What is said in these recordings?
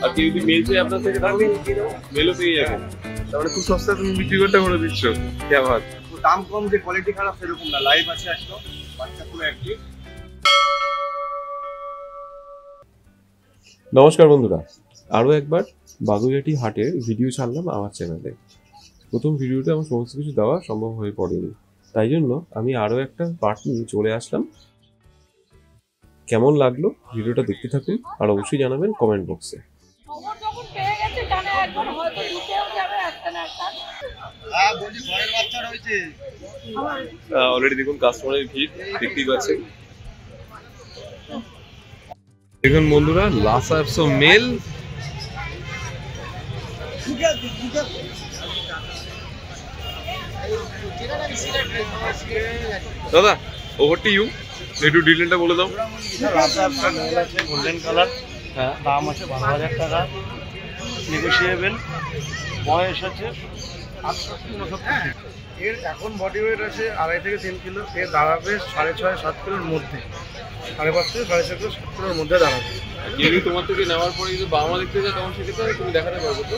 আর কেউ যদি মেল চাই আপনার থেকে তাহলে মেলও পেয়ে যাবেন। তাহলে খুব সস্তা তুমি বিক্রি করতে করে দিচ্ছ। কি আবার দাম কম যে কোয়ালিটি খারাপ সেরকম না, লাইভ আছে একদম, বাচ্চা পুরো অ্যাক্টিভ। নমস্কার বন্ধুরা, আরও একবার বাগুইআটি হাটের ভিডিও ছাড়লাম আমার চ্যানেলে। প্রথম ভিডিওতে আমার সমস্ত কিছু দেওয়া সম্ভব হয়ে পড়েনি, তাই জন্য আমি আরও একটা পার্ট নিয়ে চলে আসলাম। কেমন লাগলো ভিডিওটা দেখতে থাকুন আর অবশ্যই জানাবেন কমেন্ট বক্সে। অলরেডি দেখুন কাস্টমারের ভিড় দেখতেই পাচ্ছেন। দেখুন বন্ধুরা, লাসারসো মেল দাদা, ওভার টু ইউ, একটু ডিটেলটা বলে দাও। গোল্ডেন কালার, দাম আছে 12,000 টাকা, নেগোশিয়েবল, বয়স আছে 68-69। এর এখন বডি ওয়েট আছে 2.5 থেকে 3 কিলো, এর দাঁড়াবে 6.5-7 কিলোর মধ্যে, 5.5 থেকে 6.5 কিলো 7 কিলোর মধ্যে দাঁড়াবে। যদি তোমার থেকে নেওয়ার পরে যদি বাবা মা দেখতে যায় তখন সেক্ষেত্রে তুমি দেখাতে পারবো তো?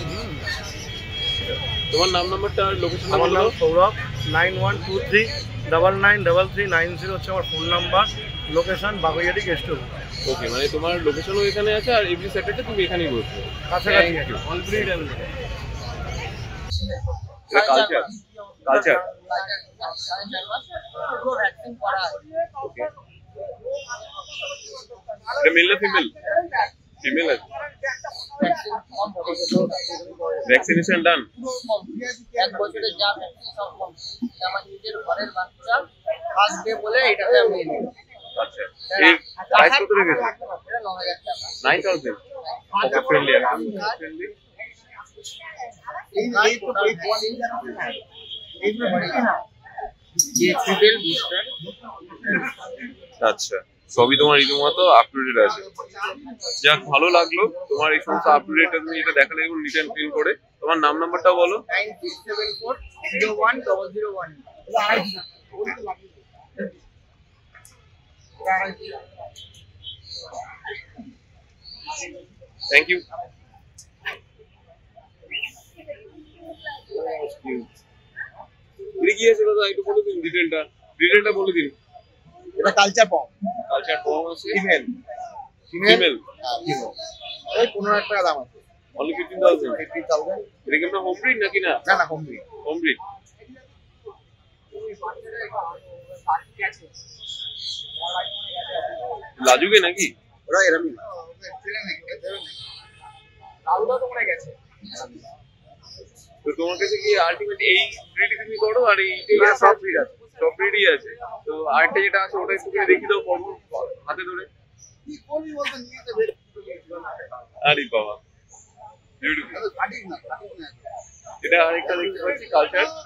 তোমার নাম নাম্বারটা আর লোকেশন? আমার নাম সৌরভ, 9123993390 হচ্ছে আমার phone number. Location Baguiati guest house. Okay, মানে তোমার লোকেশনও এখানে আছে আর এভরি স্যাটারডে তুমি এখানেই বসবে কাছাকাছি আছে, all breed available. Culture culture ওকে, এটা মেল না ফিমেল? ফিমেল আছে। ভ্যাকসিনেশন ডান? 1 বছরের যা ভ্যাকসিন সব কম, আমার নিজের ঘরের বাচ্চা ফার্স্ট ডে বলে এটাতে আমি নিই। আচ্ছা, এই প্রাইস কত রেখেছো? এটা 9,000 টাকা। 9,000? ওকে, ফ্রেন্ডলি একদম ফ্রেন্ডলি। এই তো এই কোয়ালিটি না, এইগুলো বড় না, এই ফিমেল বুস্টার। আচ্ছা, সবই তোমার রীতিমতো আপ টু ডেট আছে। যাক, ভালো লাগলো তোমার এই সমস্ত আপ টু ডেট তুমি এটা দেখালে এবং নিট অ্যান্ড ক্লিন করে। তোমার নাম নাম্বারটা বলো। 9674010001। Thank you. কি আছে দাদা, একটু বলে দিন ডিটেলটা বলে দিন। এটা কালচার পম। কালচার ফর্ম আছে ফিমেল। ফিমেল এই 15,000 টাকা দাম আছে। অনলি 15,000? 15,000। এটা কি হোম ব্রিড নাকি? না না, হোম ব্রিড। Home breed. লাজুকে নাকি ওরা এরকমই। তো তোমার কাছে কি আলটিমেট এই ব্রিড তুমি করো আর এই সব ব্রিড আছে, সব ব্রিডই আছে? তো আরেকটা যেটা আছে ওটা একটু দেখি দাও পর্ব হাতে ধরে। আরে বাবা, বিউটিফুল। এটা আরেকটা দেখতে পাচ্ছি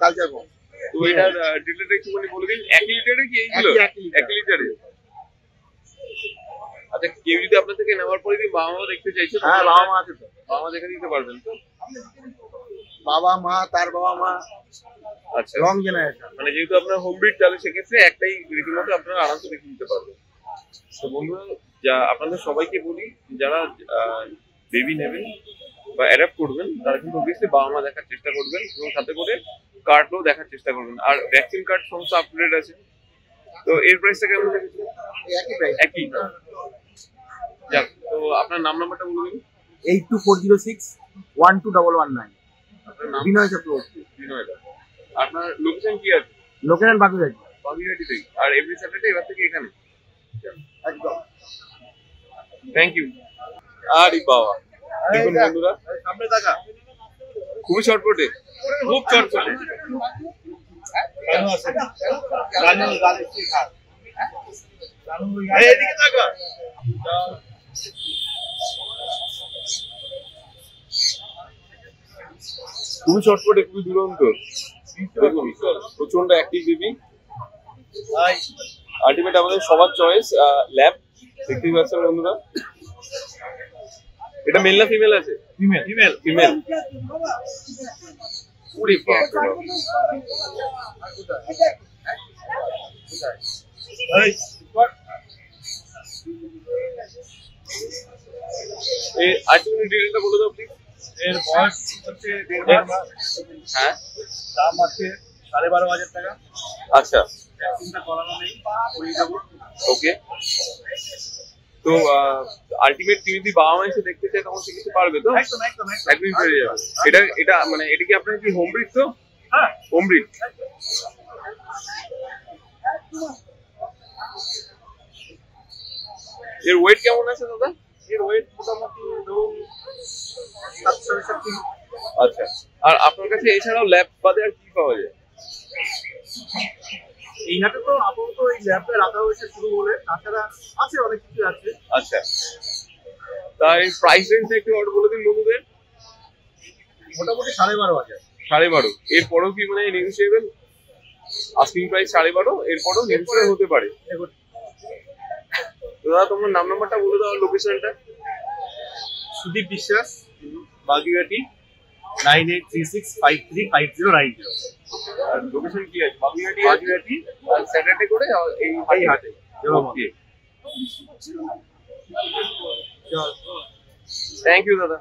কালচার বম। তো এটার ডিটেলটা একটুখানি বলে দিন। 1 লিটারে কি এইগুলো? 1 লিটারে? আচ্ছা, কেউ যদি আপনার থেকে নেওয়ার পরে যদি বাবা মা দেখতে চাইছে? হ্যাঁ, বাবা মা আছে তো, বাবা মা দেখে দিতে পারবেন তো? বাবা মা, তার বাবা মা। আচ্ছা, লং জেনারেশন। মানে যেহেতু আপনার হোম ব্রিড, তাহলে সেক্ষেত্রে একটাই রীতিমতো আপনারা আরামসে দেখে নিতে পারবেন। তো বন্ধুরা, যা আপনাদের সবাইকে বলি, যারা বেবি নেবেন বা অ্যাডাপ্ট করবেন তারা কিন্তু অবভিয়াসলি বাবা মা দেখার চেষ্টা করবেন এবং সাথে করে কার্ডও দেখার চেষ্টা করবেন। আর ভ্যাকসিন কার্ড সমস্ত আপ টু ডেট আছে। তো এর প্রাইসটা কেমন রেখেছে? একই। যাক, তো আপনার নাম নাম্বারটা বলে দিন। 8240612119। আপনার নাম? বিনয় চক্রবর্তী। বিনয় দা। আপনার লোকেশন কি আছে? লোকেশন বাগুইআটি। বাগুইআটি থেকে। আর এভরি স্যাটারডে এবার থেকে এখানে? একদম। Thank you. আরে বাবা, দেখুন বন্ধুরা, সামনে দেখা খুবই চটপটে, খুব চটপটে। খুবই চটপটে, খুবই দুরন্ত। দেখুন, প্রচন্ড অ্যাক্টিভ বেবি। আলটিমেট আমাদের সবার চয়েস ল্যাব। দেখতেই পাচ্ছেন বন্ধুরা, এটা মেল না ফিমেল আছে? ফিমেল। উড়ি বাপ রে বাপ। এই আরেকটু ডিটেলটা বলে দাও প্লিজ। এর বয়স হচ্ছে 1.5 মাস। হ্যাঁ, দাম আছে 12,500 টাকা। আচ্ছা, ভ্যাকসিনটা করানো নেই, করিয়ে দেবো। ওকে। তো আলটিমেট তুমি যদি বাবা মা এসে দেখতে চাই তখন সে কিছু পারবে তো? একদম একদম একদম। একদিন পেয়ে যাবে। এটা মানে এটা কি আপনার কি হোম ব্রিড তো? হ্যাঁ, হোম ব্রিড। এর ওয়েট কেমন আছে দাদা? এর ওয়েট মোটামুটি ধরুন 7-7 কেজি। আচ্ছা, আর আপনার কাছে এছাড়াও ল্যাব বাদে আর কি পাওয়া যায়? এই হাটে তো আপাতত এই ল্যাবটা রাখা হয়েছে শুরু বলে, তাছাড়া আছে অনেক কিছু আছে। আচ্ছা, তাই প্রাইস রেঞ্জটা একটু অর্ডার বলে দিন বন্ধুদের। মোটামুটি 12,500। 12.5। এরপরেও কি মানে নেগোসিয়েবল? আস্কিং প্রাইস 12.5, এরপরেও নেগোসিয়েবল হতে পারে। তো দাদা তোমার নাম্বারটা বলে দাও, লোকেশনটা। সুদীপ বিশ্বাস, বাগুইআটি 9836535090। আর লোকেশন কি আছে? বাগুইআটি। বাগুইআটি আর স্যাটারডে করে এই হাটে। ওকে, থ্যাংক ইউ দাদা।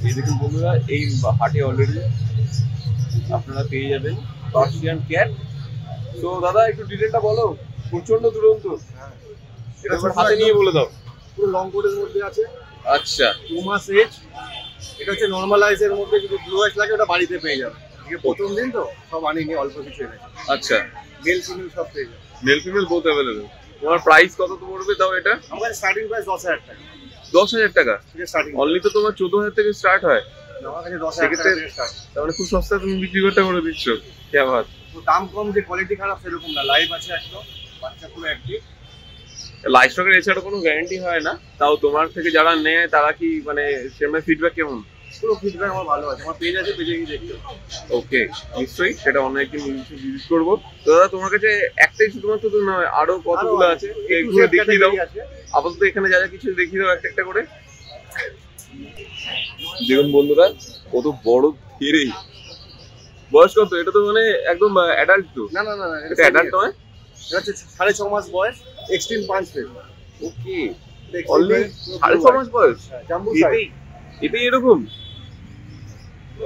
এই দেখুন বন্ধুরা, এই হাটে অলরেডি আপনারা পেয়ে যাবেন পার্সিয়ান ক্যাট। তো দাদা একটু ডিটেলটা বলো, প্রচন্ড দুরন্ত। এটা হাতে নিয়ে বলে দাও। পুরো লং কোটের মধ্যে আছে, আচ্ছা, 2 মাস এজ। এটা হচ্ছে নর্মালাইজ এর মধ্যে, যদি ব্লু আইস লাগে ওটা বাড়িতে পেয়ে যাবে। আজকে প্রথম দিন তো সব আনিনি, অল্প কিছু এনেছি। আচ্ছা, মেল ফিমেল সব পেয়ে যাবে। Male female both available. তোমার প্রাইস কত তো পড়বে দাও এটা? আমার স্টার্টিং প্রাইস 10,000 টাকা 10,000 টাকা। থেকে স্টার্টিং। অনলি তো তোমার 14,000 থেকে স্টার্ট হয়। আমার কাছে 10,000 টাকা থেকে স্টার্ট। তার মানে খুব সস্তা তুমি বিক্রি করতে করে দিচ্ছ। কি আবার দাম কম যে কোয়ালিটি খারাপ সেরকম না, লাইভ আছে একদম, বাচ্চা পুরো অ্যাক্টিভ। লাইভ স্টকের এছাড়া কোনো গ্যারান্টি হয় না, তাও তোমার থেকে যারা নেয় তারা কি মানে সেরকম ফিডব্যাক কেমন? পুরো ফিডব্যাক আমার ভালো আছে, আমার পেজ আছে, পেজে গিয়ে দেখতে। ওকে, নিশ্চয়ই সেটা অনেকদিন ভিজিট করবো। তো দাদা তোমার কাছে একটাই শুধুমাত্র তো নয়, আরো কতগুলো আছে, এগুলো দেখিয়ে দাও। আপাতত এখানে যা যা কিছু দেখিয়ে দাও একটা একটা করে। দেখুন বন্ধুরা, কত বড় ধীরে। বয়স কত? এটা তো মানে একদম অ্যাডাল্ট তো? না না না, এটা অ্যাডাল্ট নয়? এটা হচ্ছে 6.5 মাস বয়স, এক্সট্রিম পাঁচ ফেজ। ওকে, অনলি 6.5 মাস বয়স। জাম্বু সাইজ, এটাই এরকম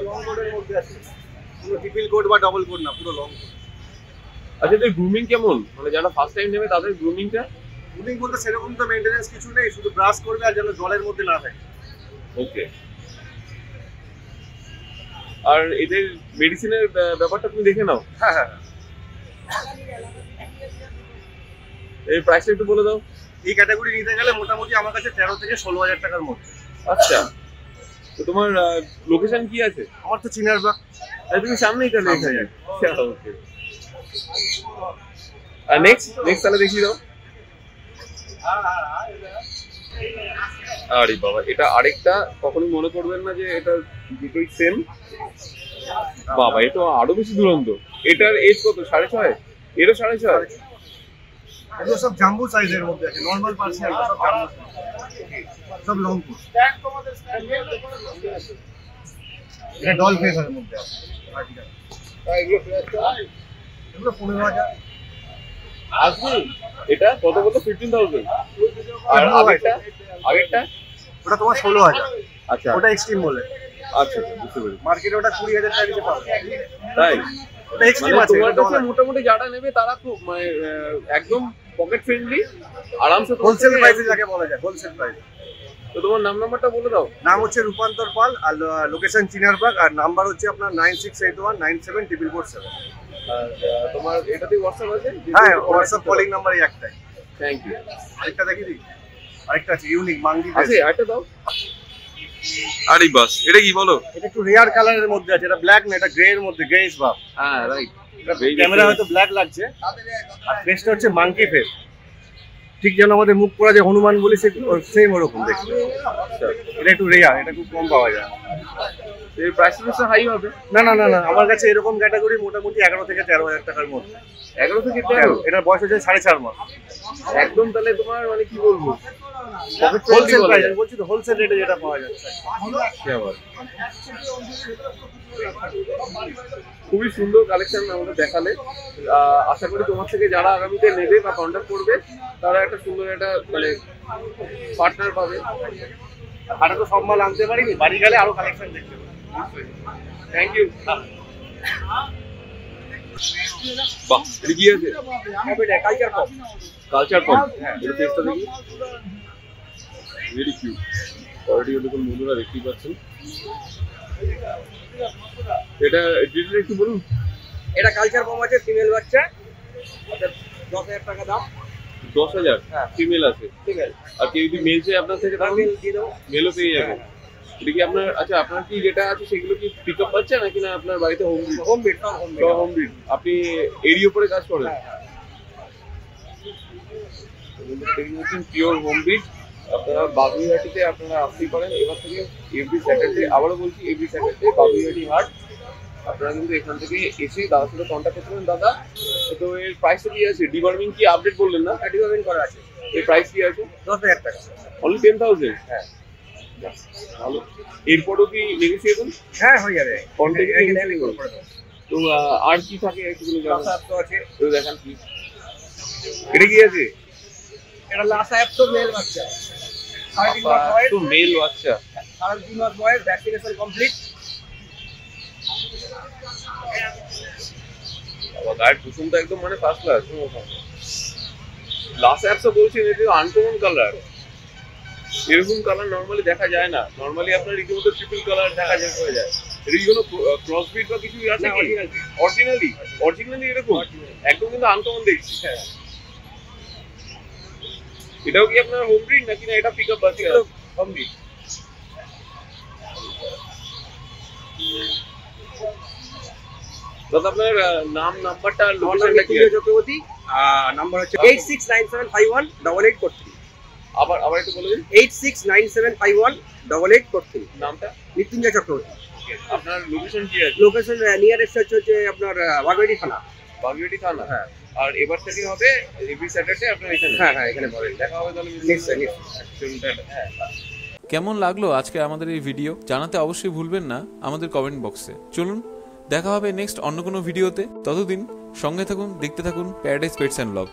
লং কোটের মধ্যে আছে, পুরো ট্রিপল কোট বা ডাবল কোট না, পুরো লং কোট। আচ্ছা, এদের গ্রুমিং কেমন? মানে যারা ফার্স্ট টাইম নেবে তাদের গ্রুমিংটা? গ্রুমিং বলতে সেরকম তো মেইনটেনেন্স কিছু নেই, শুধু ব্রাশ করবে আর যেন জলের মধ্যে না থাকে। ওকে, আর এদের মেডিসিনের ব্যাপারটা তুমি দেখে নাও। হ্যাঁ হ্যাঁ, এই প্রাইসটা একটু বলে দাও। এই ক্যাটাগরি নিতে গেলে মোটামুটি আমার কাছে 13 থেকে 16,000 টাকার মধ্যে। আচ্ছা, তো তোমার লোকেশন কি আছে? আমার তো চিনার বা, তুমি সামনেই তাহলে এখানে। ওকে, আর নেক্সট তাহলে দেখিয়ে দাও। আরে বাবা, এটা আরেকটা, কখনোই মনে করবেন না যে এটা দুটোই সেম। বাবা, এটা আরো বেশি দুরন্ত। এটার এজ কত? 6.5? এরও 6.5? এগুলো সব জাম্বু সাইজের মধ্যে আছে, নরমাল পার্সিয়ান সব জাম্বু, সব লং কোট। এটা ডল ফেসের মধ্যে আছে। এগুলো 15,000। এটা কত বলতো? 15,000। আর আগেরটা ওটা তোমার 16,000। আচ্ছা, ওটা এক্সট্রিম বলে। আচ্ছা, বুঝতে পেরেছি। মার্কেটে ওটা 20,000 টাকা দিতে পারবে। তাই ওটা এক্সট্রিম মানে আছে, তোমার ওটা কাছে মোটামুটি যারা নেবে তারা খুব মানে একদম পকেট ফ্রেন্ডলি, আরামসে হোলসেল প্রাইসে যাকে বলা যায়, হোলসেল প্রাইস। তো তোমার নাম্বারটা বলে দাও। নাম হচ্ছে রূপান্তর পাল, আর লোকেশন চিনারবাগ, আর নাম্বার হচ্ছে আপনার 9681974447। আর তোমার এটাতে হোয়াটসঅ্যাপ আছে? হ্যাঁ, হোয়াটসঅ্যাপ কলিং নাম্বার এই একটাই। Thank you. আরেকটা দেখিয়ে দিই, আরেকটা আছে ইউনিক মাঙ্গি আছে, আরেকটা দাও। আরে বাস, এটা কি বলো? এটা একটু রেয়ার কালারের মধ্যে আছে, এটা ব্ল্যাক না, এটা গ্রে এর মধ্যে, গ্রেইশ ভাব। হ্যাঁ, রাইট। ক্যামেরা হয়তো ব্ল্যাক লাগছে, আর ফেসটা হচ্ছে মাঙ্কি ফেস, ঠিক যেন আমাদের মুখ করা যে হনুমান বলি সেম ওরকম দেখতে। এটা একটু রেয়ার, এটা খুব কম পাওয়া যায়। এর প্রাইস হাই হবে? না না না না, আমার কাছে এরকম ক্যাটাগরি মোটামুটি 11 থেকে 13,000 টাকার মধ্যে। 11 থেকে 13? এটার বয়স হচ্ছে 4.5 মাস। একদম তাহলে তোমার মানে কি বলবো, হোলসেল প্রাইস বলছি তো, হোলসেল রেটে যেটা পাওয়া যাচ্ছে। কি আবার খুবই সুন্দর কালেকশন আমাদের দেখালে। আশা করি তোমার থেকে যারা আগামীতে নেবে বা কন্ট্যাক্ট করবে তারা একটা সুন্দর একটা মানে পার্টনার পাবে। হাটে তো সব মাল আনতে পারিনি, বাড়ি গেলে আরো কালেকশন দেখতে পাবো। Thank you. বাহ, এটা কি আছে? কালচার কম। কালচার কম, এটা টেস্টটা দেখি। ভেরি কিউট, কোয়ালিটিও দেখুন বন্ধুরা, দেখতেই পাচ্ছেন। এটা ডিটেইলস একটু বলুন। এটা কালচার কম আছে, ফিমেল বাচ্চা, 10,000 টাকা দাম। 10,000? হ্যাঁ। ফিমেল আছে। ফিমেল আর কেউ যদি মেল চাই আপনার থেকে তাহলে মেল দিয়ে দেবো। মেলও পেয়ে যাবে। এটা কি আপনার, আচ্ছা আপনার কি যেটা আছে সেগুলো কি পিক আপ পাচ্ছে নাকি না আপনার বাড়িতে হোম ব্রিড? হোম বিট, সব হোম বিট। Home breed. আপনি এরিয়া উপরে কাজ করেন? Pure home breed. আপনারা বাবুইহাটিতে আপনারা আসতেই পারেন এবার থেকে। এভরি স্যাটারডে, আবারও বলছি, এভরি স্যাটারডে বাবুইহাটি হাট। আপনারা কিন্তু এখান থেকে এসে দাদার সাথে কন্ট্যাক্ট করতে পারেন। দাদা, তো এর প্রাইসটা কি আছে? ডিওয়ার্মিং কি আপডেট বললেন না? ডিওয়ার্মিং করা আছে। এর প্রাইস কি আছে? 10,000 টাকা। অনলি 10,000? হ্যাঁ ভালো। এরপরও কি নেগোসিয়েবল? হ্যাঁ, হয়ে যাবে। কন্ট্যাক্ট এখানে করে দেবো। তো আর কি থাকে একটুগুলো জানান। লাসা তো আছে। তো দেখান প্লিজ। এটা কি আছে? এটা লাসা অ্যাপ তো মেল বাচ্চা, 3.5 মাস বয়স। তো মেল বাচ্চা, 3.5 মাস বয়স, ভ্যাকসিনেশন কমপ্লিট। আবার গায়ের কুসুমটা একদম মানে ফার্স্ট ক্লাস। লাস্ট অ্যাপসও বলছেন এটা আনকমন কালার। এরকম কালার নরমালি দেখা যায় না। নরমালি আপনার রীতিমতো ট্রিপল কালার দেখা যায় হয়ে যায়। এটা কি কোনো ক্রসবিট বা কিছু আছে কি? অরিজিনালি এরকম একদম কিন্তু আনকমন দেখছি। এটাও কি আপনার হোম ব্রিড নাকি না এটা পিকআপ বাচ্চা? Home beat. দাদা আপনার নাম, নাম্বারটা, আমার নাম লোকেশনটা কি? মৃত্যুঞ্জয় চক্রবর্তী। নাম্বার হচ্ছে 8697518843। আবার একটু বলে দিন 8697518843। নামটা। মৃত্যুঞ্জয় চক্রবর্তী। আপনার লোকেশন কি আছে? লোকেশন নিয়ারেস্ট হচ্ছে আপনার বাগুইহাটি থানা। বাগুইহাটি থানা। হ্যাঁ। আর এবার থেকে হবে এভরি স্যাটারডে আপনার এখানে। হ্যাঁ হ্যাঁ, এখানে পাবেন। দেখা হবে তাহলে। নিশ্চয়ই নিশ্চয়ই। হ্যাঁ। কেমন লাগলো আজকে আমাদের এই ভিডিও জানাতে অবশ্যই ভুলবেন না আমাদের কমেন্ট বক্সে। চলুন দেখা হবে নেক্সট অন্য কোনো ভিডিওতে। ততদিন সঙ্গে থাকুন, দেখতে থাকুন প্যারাডাইস পেটস অ্যান্ড ব্লগ।